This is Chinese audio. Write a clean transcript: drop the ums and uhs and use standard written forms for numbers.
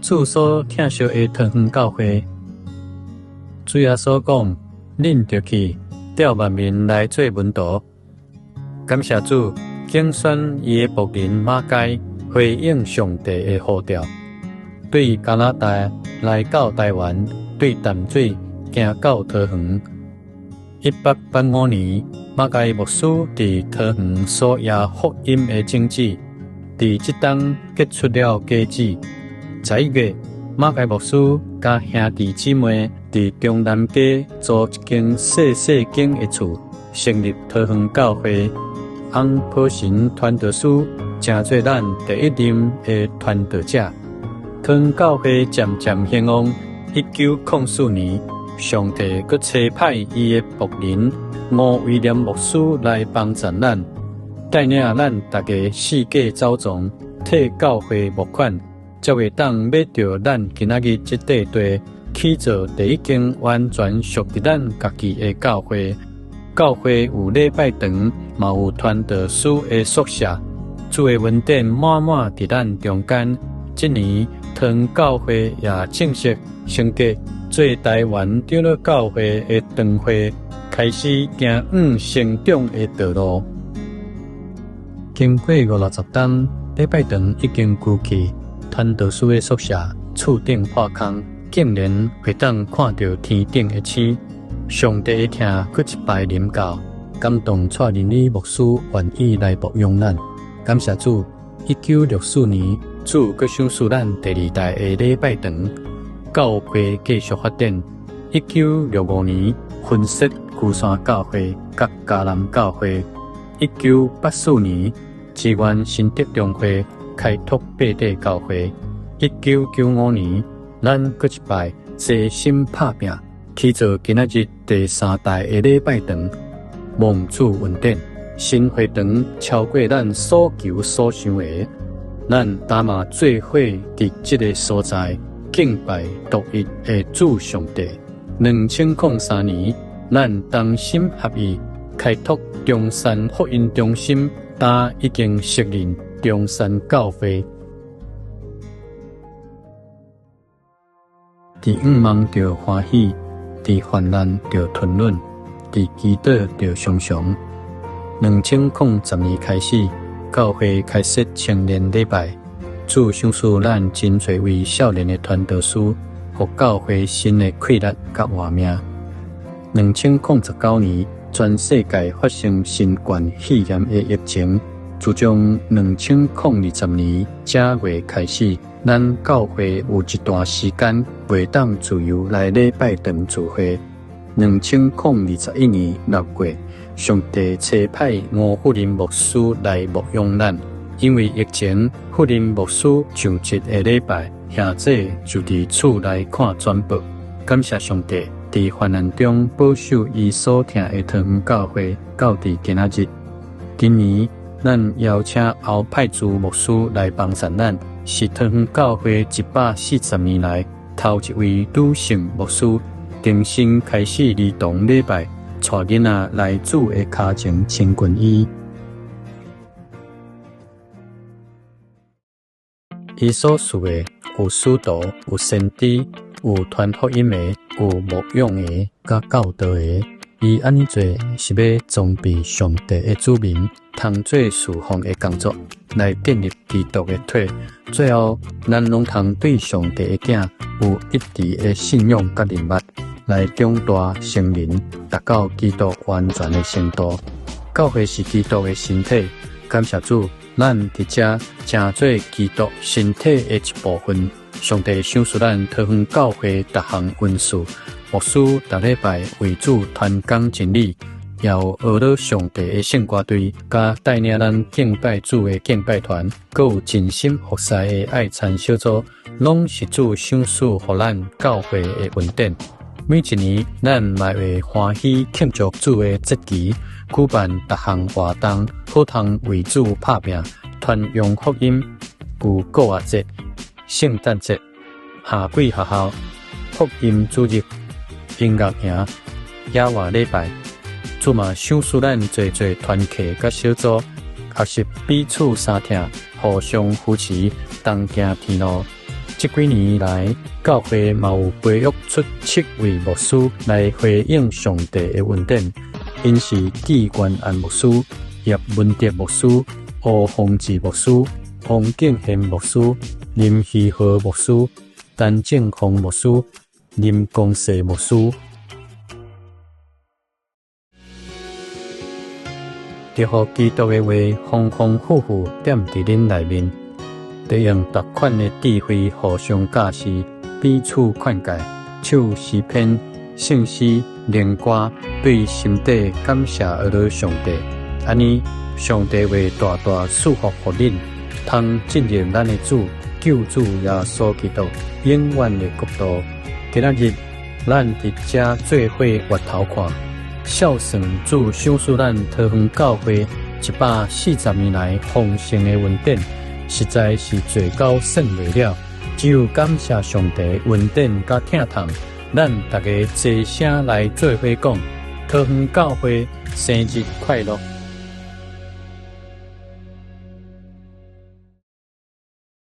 主所疼惜的桃园教会。主耶稣讲，恁着去，调万民来做门徒。感谢主，拣选伊的仆人马偕回应上帝的呼召，对加拿大来到台湾，对淡水行到桃园。1885年，马偕牧师伫桃园所野福音的种子，伫即当结出了果子。11月，马偕牧师甲兄弟姊妹伫中南街租一间细细间的厝，成立桃园教会。翁普神传道书正做咱第一任的传道者。桃园教会渐渐兴旺。1904年，上帝佮差派伊的仆人吴威廉牧师来帮助咱，带领咱大家四界走踪，替教会募款，才会当买到咱今仔日这块地，起造第一间完全属于咱家己的教会。教会有礼拜堂，嘛有传道书的宿舍，主的恩典满满伫咱中间。今年桃园教会也正式升格做台湾长老教会的堂会，开始行成长的道路。经过50天，礼拜堂已经旧去，传道书的宿舍厝顶破空，竟然会当看到天顶的星。上帝的听，佫一摆临到，感动带领你牧师愿意来牧养咱。感谢主，1964年，主佫赏赐咱第二代的礼拜堂，教会继续发展。1965年，分设鼓山教会甲嘉南教会。1984年，支援新德中会开拓八地教会。1995年，咱佫一摆齐心拍拼，起造今仔日第3代的礼拜堂。蒙主恩典，新会堂超过咱所求所想的。咱打嘛做伙伫这个所在敬拜独一的主上帝。2003年，咱同心合意开拓中山福音中心，已经设立中山教会。伫五忙着欢喜，伫患难着吞忍，伫祈祷着常常。2010年开始，教会开设青年礼拜，主赏赐咱真侪位少年的传道师，互教会新的气力甲活命。2019年，全世界发生新冠肺炎的疫情，自从2020年正月开始，咱教会有一段时间袂当自由来礼拜堂聚会。2021年6月，上帝差派吴福林牧师来牧养咱。因为疫情，福林牧师上一个礼拜，兄姐就伫厝内看转播。感谢上帝，伫患难中保守伊所听的桃园教会，到伫今仔日。今年，咱邀请后派驻牧师来帮助咱，是桃园教会140年来头一位女性牧师，重新开始儿童礼拜，带囡仔来主的脚前亲近伊。伊所赐的有使徒，有先知，有传福音的，有牧养的，甲教导的。伊安尼做是要装备上帝的子民，通做侍奉的工作，来建立基督的体。最后，咱拢通对上帝的囝有一致的信仰甲认捌，来长大成人，达到基督完全的程度。教会是基督的身体，感谢主。咱伫遮正做基督身体的一部分。上帝赏赐咱桃园教会各项恩赐，牧师逐礼拜为主传讲真理，也有学了上帝的圣歌队，甲带领咱敬拜主的敬拜团，佮有尽心服侍的爱餐小组，拢是主赏赐互咱教会的恩典。每一年，咱嘛会欢喜庆祝主的节期，举办各项活动，好通为主拍拼，传扬福音。有国外节、圣诞节、夏季学校、福音主日、音乐营、野外礼拜，主嘛赏赐咱侪侪团契甲小组，学习彼此相听，互相扶持，同行天路。这几年来，教会嘛有培育出7位牧师来回应上帝的恩典，因是纪元安牧师、叶文德牧师、吴宏志牧师、黄敬宪牧师、林希和牧师、陈正宏牧师、林光世牧师。就互基督的话丰丰富富踮伫恁内面，得用逐款的智慧互相教示，彼此劝诫，唱诗篇、圣诗、灵歌，对心底感谢而来上帝。安尼，上帝会大大赐福互恁，通进入咱的主救主耶稣基督永远的国度。今仔日，咱伫遮做伙月头看。孝顺主赏赐咱桃园教会140年来丰盛的恩典，实在是最高算袂了。只有感谢上帝恩典甲疼痛，咱大家齐声来做伙讲：桃园教会生日快乐！